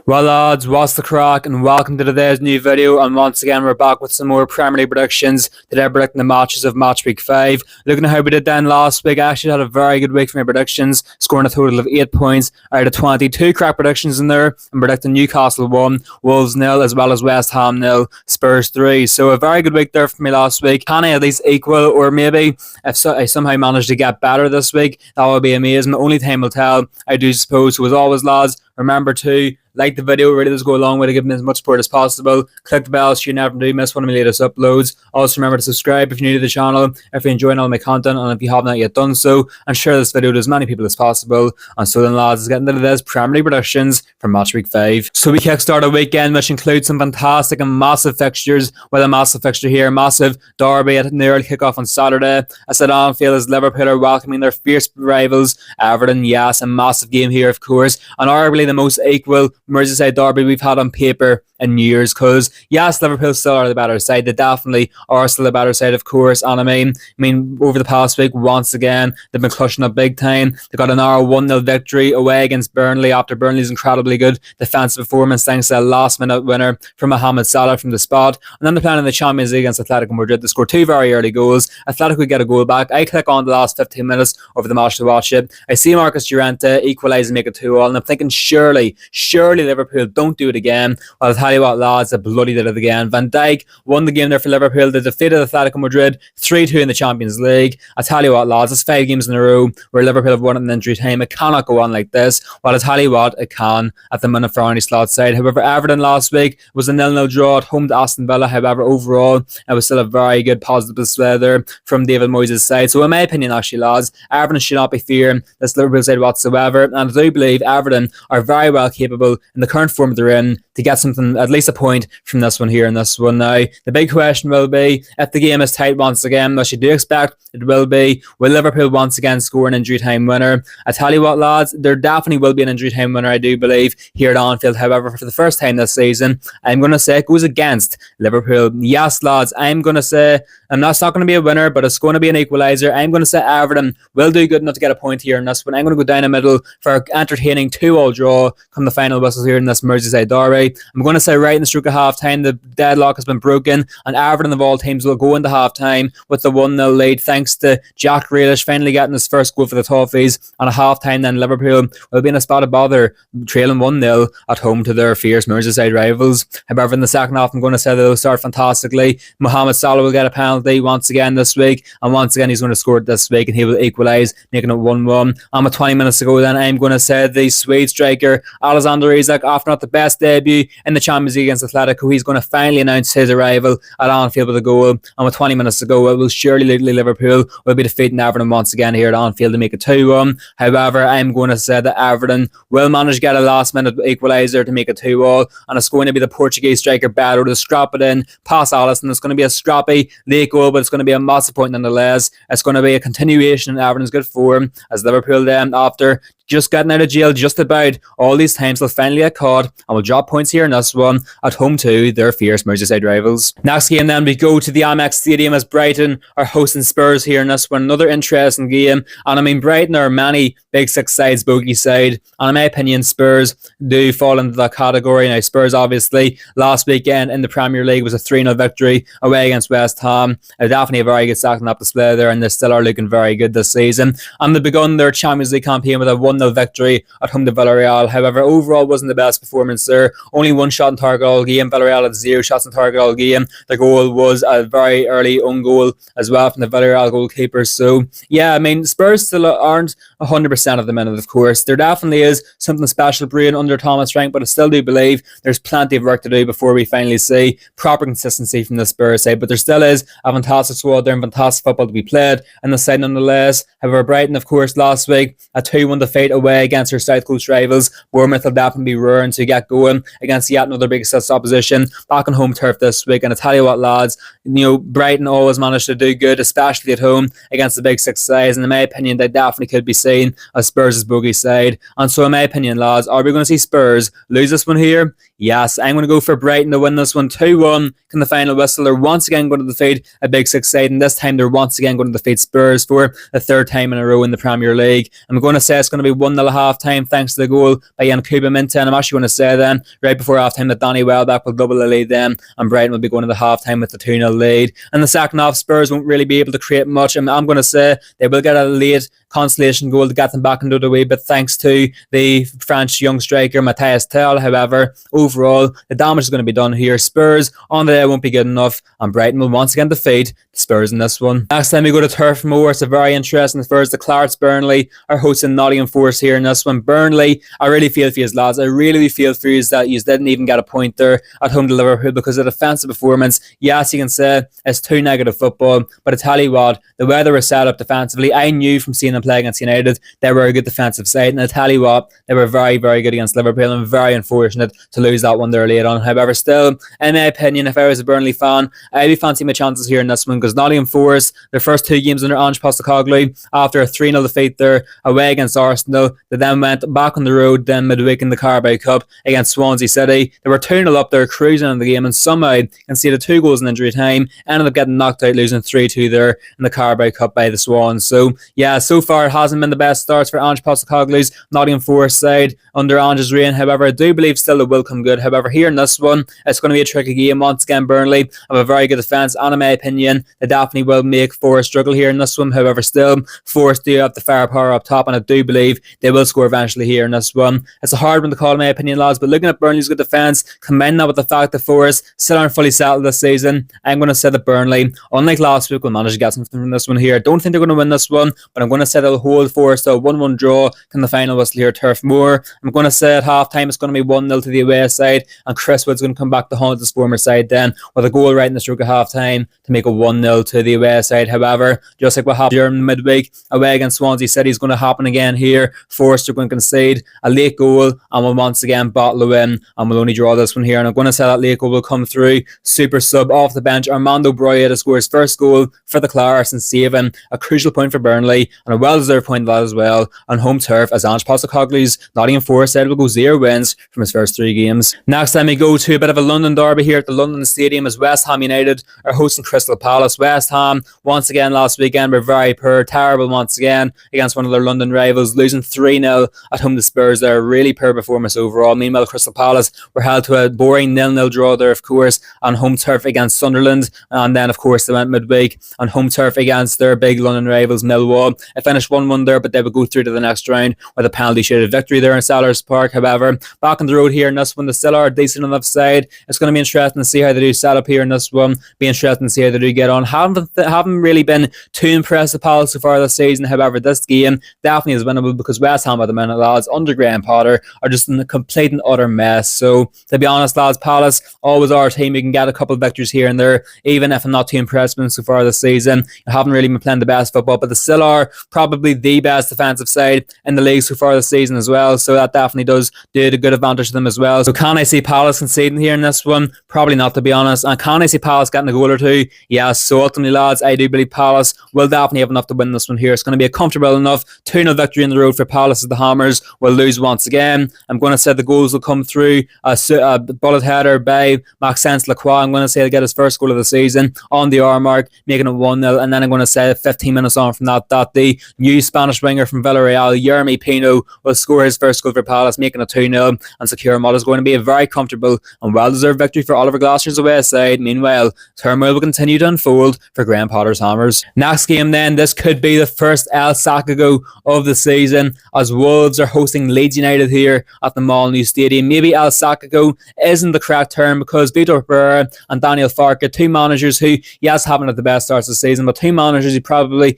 Well lads, what's the crack and welcome to today's new video, and once again we're back with some more Premier League predictions. Today we're predicting the matches of Matchweek 5. Looking at how we did then last week, I actually had a very good week for my predictions, scoring a total of 8 points out of 22 crack predictions in there, and predicting Newcastle 1, Wolves 0, as well as West Ham 0, Spurs 3. So a very good week there for me last week. Can I at least equal, or maybe if I somehow manage to get better this week, that would be amazing. Only time will tell, I do suppose. So as always lads, remember to like the video, really does go a long way to give me as much support as possible. Click the bell so you never do miss one of my latest uploads. Also remember to subscribe if you're new to the channel, if you're enjoying all my content, and if you have not yet done so, and share this video to as many people as possible. And so then lads, let's get into this Premier League predictions for Matchweek 5. So we kickstart a weekend which includes some fantastic and massive fixtures, with a massive fixture here, massive derby at the early kickoff on Saturday. As at Anfield, as Liverpool are welcoming their fierce rivals Everton. Yes, a massive game here of course, and arguably the most equal Merseyside Derby we've had on paper in years, because yes, Liverpool still are the better side. They definitely are still the better side, of course. And I mean over the past week, once again they've been clutching up big time. They got an 1-0 victory away against Burnley after Burnley's incredibly good defensive performance thanks to a last minute winner from Mohamed Salah from the spot. And then they're playing in the Champions League against Atletico Madrid. They scored 2 very early goals. Atletico get a goal back. I click on the last 15 minutes of the match to watch it. I see Marcus Llorente equalise and make it 2-2, and I'm thinking surely Liverpool don't do it again. Well, I'll tell you what lads, they bloody did it again. Van Dijk won the game there for Liverpool. They defeated Atletico Madrid 3-2 in the Champions League. I tell you what lads, it's 5 games in a row where Liverpool have won it in injury time. It cannot go on like this. Well, I tell you what, it can at the minute for any slot side. However, Everton last week was a 0-0 draw at home to Aston Villa. However, overall it was still a very good positive display there from David Moyes' side. So in my opinion actually lads, Everton should not be fearing this Liverpool side whatsoever, and I do believe Everton are very well capable in the current form they're in to get something, at least a point from this one here and this one. Now the big question will be, if the game is tight once again, which you do expect it will be, will Liverpool once again score an injury time winner? I tell you what lads, there definitely will be an injury time winner, I do believe, here at Anfield. However, for the first time this season, I'm going to say it goes against Liverpool. Yes lads, I'm going to say, and that's not going to be a winner, but it's going to be an equaliser. I'm going to say Everton will do good enough to get a point here in this one. I'm going to go down the middle for an entertaining 2-2 draw come the final whistles here in this Merseyside Derby. I'm going to say right in the stroke of half time the deadlock has been broken, and Everton of all teams will go into half time with the 1-0 lead thanks to Jack Grealish finally getting his first goal for the Toffees. And at half time then Liverpool will be in a spot of bother, trailing 1-0 at home to their fierce Merseyside rivals. However, in the second half I'm going to say they'll start fantastically. Mohamed Salah will get a penalty once again this week, and once again he's going to score this week and he will equalise, making it 1-1. And with 20 minutes to go then, I'm going to say the Swede striker Alexander Isak, after not the best debut in the Champions League against Atletico, he's going to finally announce his arrival at Anfield with a goal. And with 20 minutes to go, it will surely Liverpool will be defeating Everton once again here at Anfield to make it 2-1. However, I'm going to say that Everton will manage to get a last minute equaliser to make it 2-2, and it's going to be the Portuguese striker Beto to scrap it in past Alisson. It's going to be a scrappy late goal, but it's going to be a massive point nonetheless. It's going to be a continuation in Everton's good form, as Liverpool then, after just getting out of jail just about all these times, they'll finally get caught and will drop points here in this one at home to their fierce Merseyside rivals. Next game then, we go to the Amex Stadium as Brighton are hosting Spurs here in this one. Another interesting game, and I mean Brighton are many big six sides bogey side, and in my opinion Spurs do fall into that category. Now Spurs obviously last weekend in the Premier League was a 3-0 victory away against West Ham. Definitely a very good second half display there, and they still are looking very good this season, and they've begun their Champions League campaign with a 1-0 victory at home to Villarreal. However, overall wasn't the best performance there. Only 1 shot on target all game. Villarreal had 0 shots on target all game. The goal was a very early own goal as well from the Villarreal goalkeeper. So yeah, I mean Spurs still aren't 100% of the minute, of course. There definitely is something special brewing under Thomas Frank, but I still do believe there's plenty of work to do before we finally see proper consistency from the Spurs side. But there still is a fantastic squad there and fantastic football to be played in the side nonetheless. However, Brighton of course last week a 2-1 defeat away against their South Coast rivals. Bournemouth will definitely be roaring to get going against yet another big opposition back on home turf this week. And I tell you what lads, Brighton always manage to do good, especially at home against the big six sides, and in my opinion they definitely could be seen as Spurs' bogey side. And so in my opinion, lads, are we going to see Spurs lose this one here? Yes, I'm going to go for Brighton to win this one 2-1 in the final whistle. They're once again going to defeat a Big Six side, and this time they're once again going to defeat Spurs for the third time in a row in the Premier League. I'm going to say it's going to be 1-0 at half time thanks to the goal by Yankuba Minta, and I'm actually going to say then right before half time that Danny Welbeck will double the lead then, and Brighton will be going to the half time with the 2-0 lead. In the second half, Spurs won't really be able to create much, and I'm going to say they will get a late consolation goal to get them back into the way, but thanks to the French young striker Matthias Tel. However, overall the damage is going to be done here. Spurs on the day won't be good enough, and Brighton will once again defeat the Spurs in this one. Next time we go to Turf Moor, it's a very interesting first. The Clarets Burnley are hosting Nottingham Forest here in this one. Burnley, I really feel for you lads. I really feel for you that you didn't even get a point there at home to Liverpool because of the defensive performance. Yes, you can say it's too negative football, but I tell you what, the way they were set up defensively, I knew from seeing them play against United, they were a good defensive side, and I tell you what, they were very, very good against Liverpool, and very unfortunate to lose that one there late on. However, still, in my opinion, if I was a Burnley fan, I'd be fancying my chances here in this one, because Nottingham Forest, their first two games under Ange Postecoglou, after a 3-0 defeat there away against Arsenal, they then went back on the road then midweek in the Carabao Cup against Swansea City. They were 2-0 up there, cruising in the game, and somehow conceded 2 goals in injury time, ended up getting knocked out, losing 3-2 there in the Carabao Cup by the Swans. So yeah, so far it hasn't been the best starts for Ange Postecoglou's Nottingham Forest side under Ange's reign. However, I do believe still it will come good. However, here in this one, it's going to be a tricky game. Once again, Burnley have a very good defence, and in my opinion, they definitely will make Forest struggle here in this one. However, still, Forest do have the firepower up top, and I do believe they will score eventually here in this one. It's a hard one to call in my opinion, lads, but looking at Burnley's good defence, combine that with the fact that Forest still aren't fully settled this season, I'm going to say that Burnley, unlike last week, will manage to get something from this one here. I don't think they're going to win this one, but I'm going to say they'll hold Forest to a 1-1 draw in the final whistle here at Turf Moor. I'm going to say at half time it's going to be 1-0 to the away side, and Chris Wood's going to come back to haunt his former side then with a goal right in the stroke of half time to make a 1-0 to the away side. However, just like what happened during midweek away against Swansea City is going to happen again here. Forest are going to concede a late goal and will once again battle a win, and will only draw this one here. And I'm going to say that late goal will come through super sub off the bench Armando Broya to score his first goal for the Clarets and saving a crucial point for Burnley, and a well-deserved point that as well on home turf, as Ange Postecoglou's Nottingham Forest side will go 0 wins from his first 3 games. Next time we go to a bit of a London derby here at the London Stadium, as West Ham United are hosting Crystal Palace. West Ham once again last weekend were very poor, terrible once again against one of their London rivals, losing 3-0 at home to Spurs. They're a really poor performance overall. Meanwhile, Crystal Palace were held to a boring 0-0 draw there, of course, on home turf against Sunderland, and then of course they went midweek on home turf against their big London rivals Millwall. It finished 1-1 there, but they would go through to the next round with a penalty shootout victory there in Selhurst Park. However, back on the road here in this one, they still are a decent enough side. It's going to be interesting to see how they do set up here in this one. Be interesting to see how they do get on. Haven't really been too impressed with Palace so far this season. However, this game definitely is winnable, because West Ham at the minute, lads, under Graham Potter, are just in a complete and utter mess. So to be honest, lads, Palace always our team. We can get a couple of victories here and there, even if I'm not too impressed with them so far this season. I haven't really been playing the best football, but they still are probably the best defensive side in the league so far this season as well. So that definitely does do a good advantage to them as well. So can I see Palace conceding here in this one? Probably not, to be honest. And can I see Palace getting a goal or two? Yes. So ultimately, lads, I do believe Palace will definitely have enough to win this one here. It's going to be a comfortable enough 2-0 victory in the road for Palace, as the Hammers will lose once again. I'm going to say the goals will come through a bullet header by Maxence Lacroix. I'm going to say he'll get his first goal of the season on the hour mark, making it 1-0. And then I'm going to say 15 minutes on from that the new Spanish winger from Villarreal, Jeremy Pino, will score his first goal for Palace, making it 2-0 and secure what is going to be a very comfortable and well-deserved victory for Oliver Glasser's away side. Meanwhile, turmoil will continue to unfold for Graham Potter's Hammers. Next game then, this could be the first El Sacago of the season, as Wolves are hosting Leeds United here at the Molyneux Stadium. Maybe El Sacago isn't the correct term, because Vitor Pereira and Daniel Farke, 2 managers who, yes, haven't had the best starts of the season, but 2 managers who probably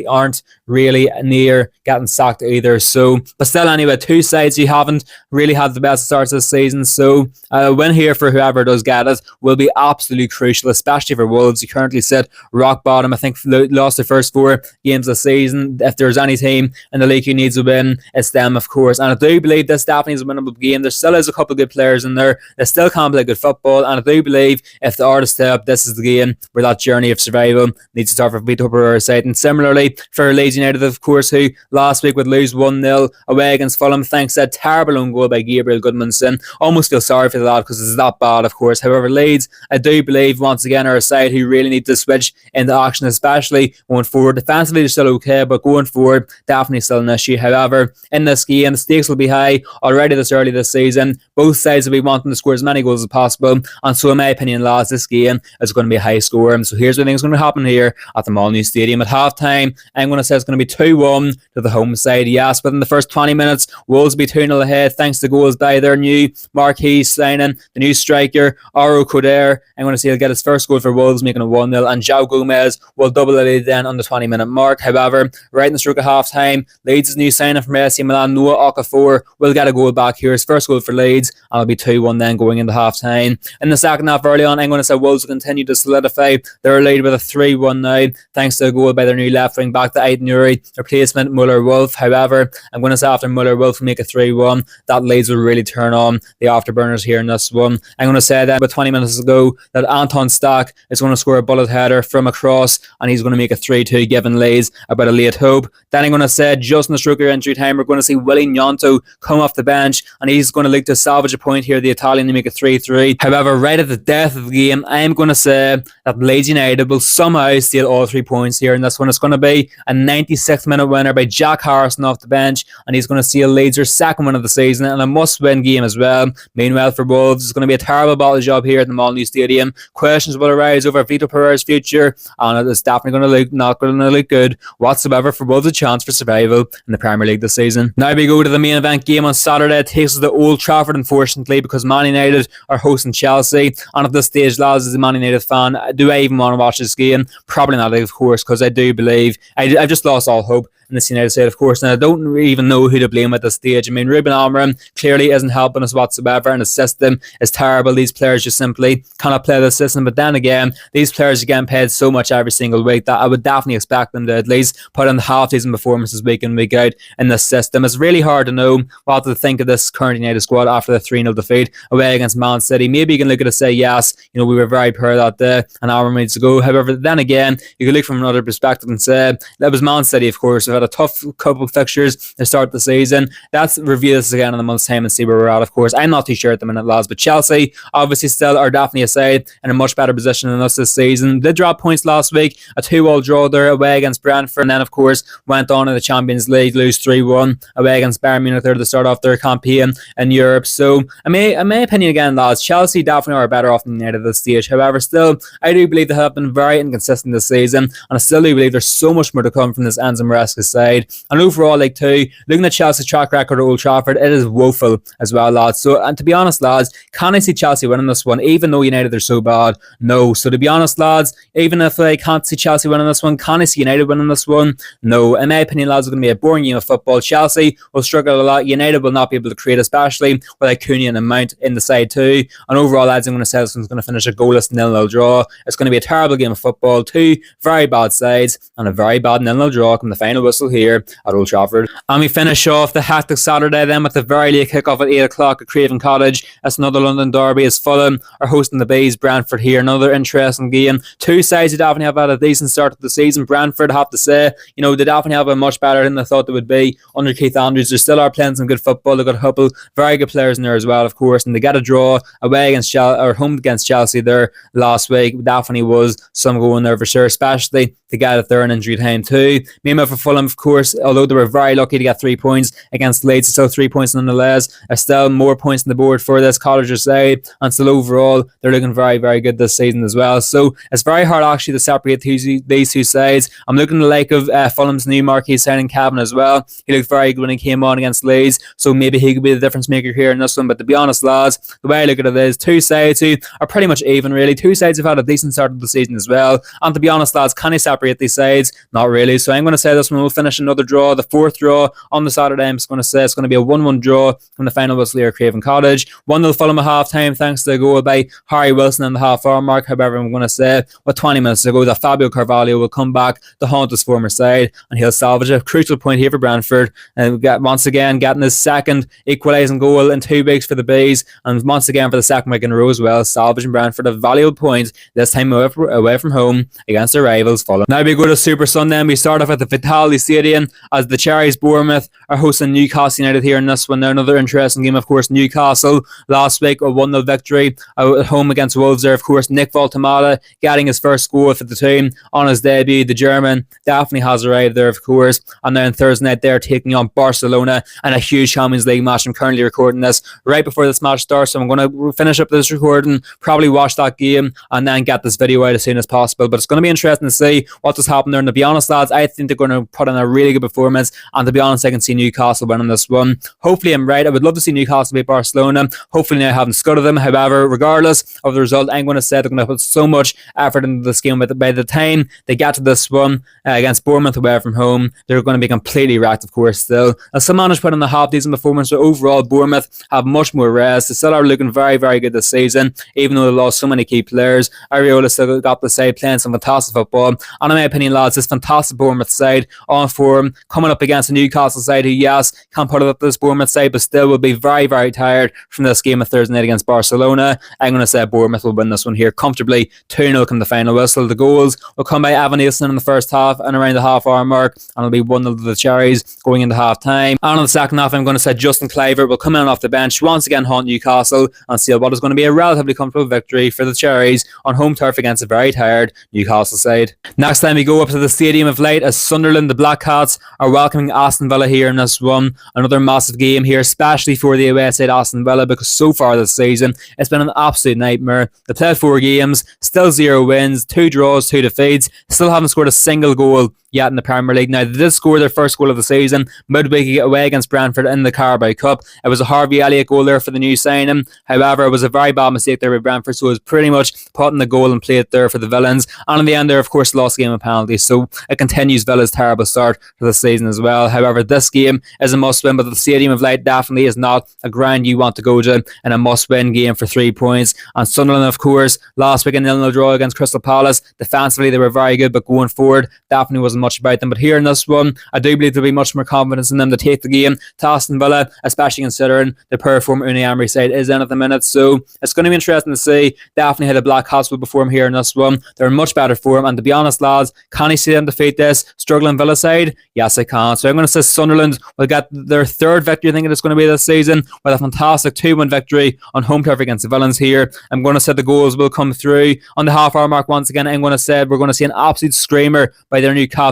aren't really near getting sacked either. So, but still anyway, 2 sides who haven't really had the best starts this season. So a win here for whoever does get it will be absolutely crucial, especially for Wolves, who currently sit rock bottom. I think lost their first 4 games this season. If there's any team in the league who needs a win, it's them, of course. And I do believe this definitely is a winnable game. There still is a couple of good players in there. They still can play good football, and I do believe if they are to stay up, this is the game where that journey of survival needs to start for Vitor Pereira's side. And similarly for Leeds United, of course, who last week would lose 1-0 away against Fulham thanks to a terrible own goal by Gabriel Goodmanson. Almost feel sorry for that because it's that bad, of course. However, Leeds, I do believe, once again, are a side who really need to switch into action, especially going forward. Defensively, they're still okay, but going forward, definitely still an issue. However, in this game, the stakes will be high already this early this season. Both sides will be wanting to score as many goals as possible, and so in my opinion, lads, this game is going to be a high score. So here's what I think is going to happen here at the Molyneux Stadium. At half-time, I'm going to say it's going to be 2-1 to the home side. Yes, within the first 20 minutes, Wolves will be 2-0 ahead thanks to goals by their new marquee signing, the new striker, Aro Coder. I'm going to say he'll get his first goal for Wolves, making it 1-0, and João Gomez will double the lead then on the 20-minute mark. However, right in the stroke of half-time, Leeds' new signing from AC Milan, Noah Okafor, will get a goal back here. His first goal for Leeds, and it'll be 2-1 then going into half-time. In the second half, early on, I'm going to say Wolves will continue to solidify their lead with a 3-1 now, thanks to a goal by their new left wing back, the Ait Nuri replacement, Muller-Wolf. However, I'm going to say after Muller-Wolf make a 3-1, that Leeds will really turn on the afterburners here in this one. I'm going to say that about 20 minutes ago that Anton Stack is going to score a bullet header from across, and he's going to make a 3-2, giving Leeds about a late hope. Then I'm going to say just in the stroke of injury time, we're going to see Willie Gnonto come off the bench, and he's going to look to salvage a point here, the Italian, to make it 3-3. However, right at the death of the game, I am going to say that Leeds United will somehow steal all 3 points here in this one. It's going to be a 96th minute winner by Jack Harrison off the bench, and he's going to steal Leeds' their second win of the season, and a must-win game as well. Meanwhile, for Wolves, it's going to be a terrible battle job here at the Molyneux Stadium. Questions will arise over Vito Pereira's future, and it's definitely going to look not going to look good whatsoever for Wolves' a chance for survival in the Premier League this season. Now we go to the main event game on Saturday. It takes us to Old Trafford, unfortunately, because Man United are hosting Chelsea. And at this stage, lads, as a Man United fan, do I even want to watch this game? Probably not, of course, because I do believe I've just lost all hope in this United side, of course, and I don't even know who to blame at this stage. I mean, Ruben Amorim clearly isn't helping us whatsoever, and the system is terrible. These players just simply cannot play the system. But then again, these players are getting paid so much every single week that I would definitely expect them to at least put in half-decent performances week in, week out in this system. It's really hard to know what to think of this current United squad after the 3-0 defeat away against Man City. Maybe you can look at it and say, yes, you know, we were very poor that day and Amorim needs to go. However, then again, you can look from another perspective and say, that was Man City, of course. We've had a tough couple of fixtures to start the season. Let's review this again in a month's time and see where we're at, of course. I'm not too sure at the minute, lads, but Chelsea obviously still are definitely a side in a much better position than us this season. They dropped points last week, a 2-2 draw there away against Brentford, and then, of course, went on in the Champions League, lose 3-1 away against Bayern Munich there to start off their campaign in Europe. So, in my opinion, again, lads, Chelsea definitely are better off than United at this stage. However, still, I do believe they have been very inconsistent this season, and I still do believe there's so much more to come from this Enzo Maresca side. And overall, League 2, looking at Chelsea's track record at Old Trafford, it is woeful as well, lads. So, and to be honest, lads, can I see Chelsea winning this one, even though United are so bad? No. So, to be honest, lads, even if I can't see Chelsea winning this one, can I see United winning this one? No. In my opinion, lads, it's going to be a boring game of football. Chelsea will struggle a lot. United will not be able to create, especially with Acuna and Mount in the side too. And overall, lads, I'm going to say this one's going to finish a goalless 0-0 draw. It's going to be a terrible game of football. Two very bad sides and a very bad 0-0 draw come the final whistle here at Old Trafford. And we finish off the hectic Saturday then with the very late kick-off at 8 o'clock at Craven Cottage. It's another London derby as Fulham are hosting the Bees, Brentford here. Another interesting game. Two sides who definitely have had a decent start to the season. Brentford, I have to say, you know, they definitely have been much better than I thought they would be under Keith Andrews. They still are playing some good football. They've got a couple very good players in there as well, of course, and they get a draw away against Chelsea, or home against Chelsea there last week. Definitely was some going there for sure, especially to get it there in injury time too. Meanwhile, for Fulham, of course, although they were very lucky to get 3 points against Leeds, it's still 3 points nonetheless. There's still more points on the board for this Cottagers side, and still overall they're looking very, very good this season as well. So it's very hard actually to separate these two sides. I'm looking at the like of Fulham's new marquee signing, Cavan, as well. He looked very good when he came on against Leeds, so maybe he could be the difference maker here in this one. But to be honest, lads, the way I look at it is two sides who are pretty much even, really. Two sides have had a decent start of the season as well, and to be honest, lads, can I separate these sides? Not really. So I'm going to say this one will finish another draw, the fourth draw on the Saturday. I'm just going to say it's going to be a 1-1 draw from the final whistle here at Craven Cottage. 1-0 Fulham at half time thanks to a goal by Harry Wilson in the half-hour mark. However, I'm going to say with 20 minutes to go that Fabio Carvalho will come back to haunt his former side and he'll salvage a crucial point here for Brentford, and once again getting his second equalising goal in 2 weeks for the Bees, and once again for the second week in a row as well, salvaging Brentford a valuable point, this time away from home against their rivals Fulham. Now we go to Super Sunday and we start off at the Vitality Stadium as the Cherries Bournemouth are hosting Newcastle United here in this one. Now another interesting game, of course. Newcastle last week a 1-0 victory at home against Wolves there. Of course, Nick Voltamala getting his first goal for the team on his debut. The German definitely has arrived there, of course. And then Thursday night they're taking on Barcelona in a huge Champions League match. I'm currently recording this right before this match starts, so I'm going to finish up this recording, probably watch that game and then get this video out as soon as possible. But it's going to be interesting to see what does happen there. And to be honest, lads, I think they're going to put in a really good performance, and to be honest, I can see Newcastle winning this one. Hopefully I'm right. I would love to see Newcastle beat Barcelona. Hopefully I haven't scuttled them. However, regardless of the result, I'm going to say they're going to put so much effort into this game, but by the time they get to this one against Bournemouth away from home, they're going to be completely wrecked, of course, still. As some managed put in the half-decent performance, so overall Bournemouth have much more rest. They still are looking very, very good this season, even though they lost so many key players. Areola still got the side playing some fantastic football, and in my opinion, lads, this fantastic Bournemouth side on form, coming up against a Newcastle side who, yes, can put it up this Bournemouth side, but still will be very, very tired from this game of Thursday night against Barcelona. I'm going to say Bournemouth will win this one here comfortably. 2-0 come the final whistle. The goals will come by Evan Nielsen in the first half and around the half-hour mark, and it'll be 1-0 to the Cherries going into half-time. And in the second half, I'm going to say Justin Kluivert will come in off the bench, once again haunt Newcastle, and seal what is going to be a relatively comfortable victory for the Cherries on home turf against a very tired Newcastle side. Next time we go up to the Stadium of Light as Sunderland, the Black Cats, are welcoming Aston Villa here in this one. Another massive game here, especially for the away side Aston Villa, because so far this season it's been an absolute nightmare. They played 4 games, still 0 wins, 2 draws, 2 defeats, still haven't scored a single goal yet in the Premier League. Now, they did score their first goal of the season midweek away against Brentford in the Carabao Cup. It was a Harvey Elliott goal there for the new signing. However, it was a very bad mistake there by Brentford, so it was pretty much putting the goal in play there for the Villains. And in the end there, of course, lost the game of penalties, so it continues Villa's terrible start for the season as well. However, this game is a must-win, but the Stadium of Light definitely is not a ground you want to go to in a must-win game for 3 points. And Sunderland, of course, last week in the 0-0 draw against Crystal Palace, defensively they were very good, but going forward, definitely wasn't much about them. But here in this one, I do believe there'll be much more confidence in them to take the game to Aston Villa, especially considering the poor form Unai Emery's side is in at the minute. So it's going to be interesting to see definitely how the Black Cats will perform here in this one. They're in much better form, and to be honest, lads, can I see them defeat this struggling Villa side? Yes, I can. So I'm going to say Sunderland will get their 3rd victory, I think it is going to be this season, with a fantastic 2-1 victory on home turf against the Villains here. I'm going to say the goals will come through on the half-hour mark once again. I'm going to say we're going to see an absolute screamer by their new captain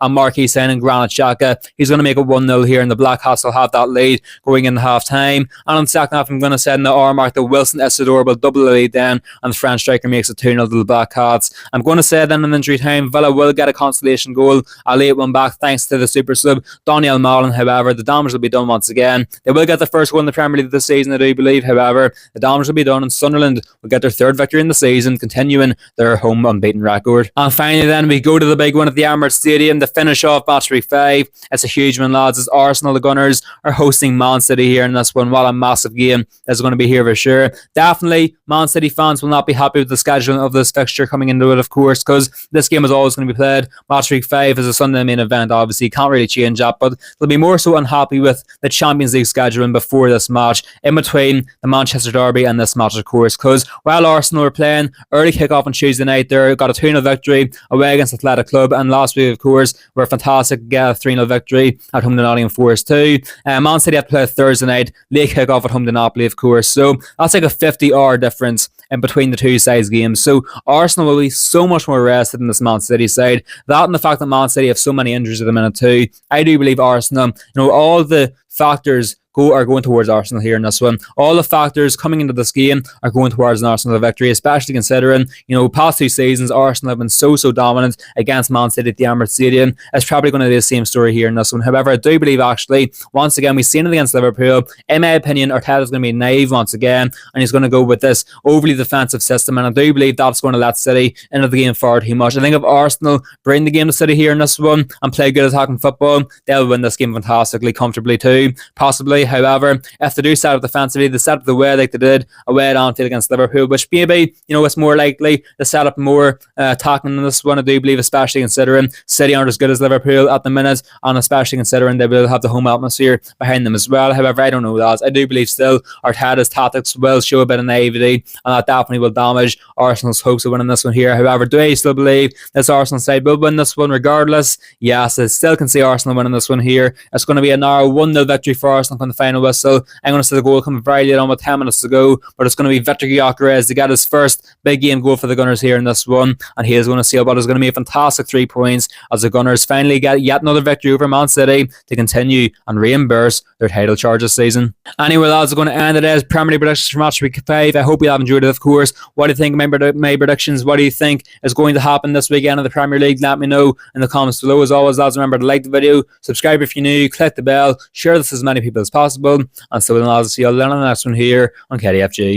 and marquee signing Granit Xhaka. He's going to make it 1-0 here, and the Black Cats will have that lead going into half-time. And on the second half, I'm going to say in the hour mark that Wilson Isidore will double the lead then, and the French striker makes it 2-0 to the Black Cats. I'm going to say then in injury time, Villa will get a consolation goal, a late one back thanks to the super sub Daniel Mallon. However, the damage will be done once again. They will get the first goal in the Premier League this season, I do believe. However, the damage will be done, and Sunderland will get their 3rd victory in the season, continuing their home unbeaten record. And finally then, we go to the big one at the Emirates Stadium to finish off Matchweek 5. It's a huge one, lads, as Arsenal, the Gunners, are hosting Man City here in this one. What a massive game is going to be here for sure. Definitely, Man City fans will not be happy with the scheduling of this fixture coming into it, of course, because this game is always going to be played. Matchweek 5 is a Sunday main event, obviously. You can't really change that, but they'll be more so unhappy with the Champions League scheduling before this match, in between the Manchester Derby and this match, of course, because while Arsenal were playing early kick-off on Tuesday night, they got a 2-0 victory away against Athletic Club, and last week, of course, were a fantastic 3-0 victory at home to Nottingham Forest too. Man City have to play Thursday night, late kick-off at home to Napoli, of course, so that's like a 50-hour difference in between the two sides games. So Arsenal will be so much more rested than this Man City side. That and the fact that Man City have so many injuries at the minute too. I do believe Arsenal, all the factors are going towards Arsenal here in this one. All the factors coming into this game are going towards an Arsenal victory, especially considering, past 2 seasons, Arsenal have been so dominant against Man City at the Emirates Stadium. It's probably going to be the same story here in this one. However, I do believe, actually, once again, we've seen it against Liverpool. In my opinion, Arteta is going to be naive once again, and he's going to go with this overly defensive system, and I do believe that's going to let City into the game far too much. I think if Arsenal bring the game to City here in this one and play good attacking football, they'll win this game fantastically, comfortably too, possibly. However, if they do set up defensively, they set up the way like they did away at Anfield against Liverpool, which maybe, it's more likely to set up more attacking in this one, I do believe, especially considering City aren't as good as Liverpool at the minute, and especially considering they will have the home atmosphere behind them as well. However, I don't know that. I do believe still Arteta's tactics will show a bit of naivety, and that definitely will damage Arsenal's hopes of winning this one here. However, do I still believe this Arsenal side will win this one regardless? Yes, I still can see Arsenal winning this one here. It's going to be a narrow 1-0 victory for Arsenal on the final whistle. I'm going to see the goal coming very late on with 10 minutes to go, but it's going to be Victor Gyökeres to get his first big game goal for the Gunners here in this one, and he is going to seal what is going to be a fantastic 3 points as the Gunners finally get yet another victory over Man City to continue and reimburse their title charge this season. Anyway, that's going to end today's Premier League predictions for match week 5. I hope you have enjoyed it, of course. What do you think of my predictions? What do you think is going to happen this weekend in the Premier League? Let me know in the comments below. As always, lads, remember to like the video, subscribe if you're new, click the bell, share this with as many people as possible, and so we'll see you all in the next one here on KDFG.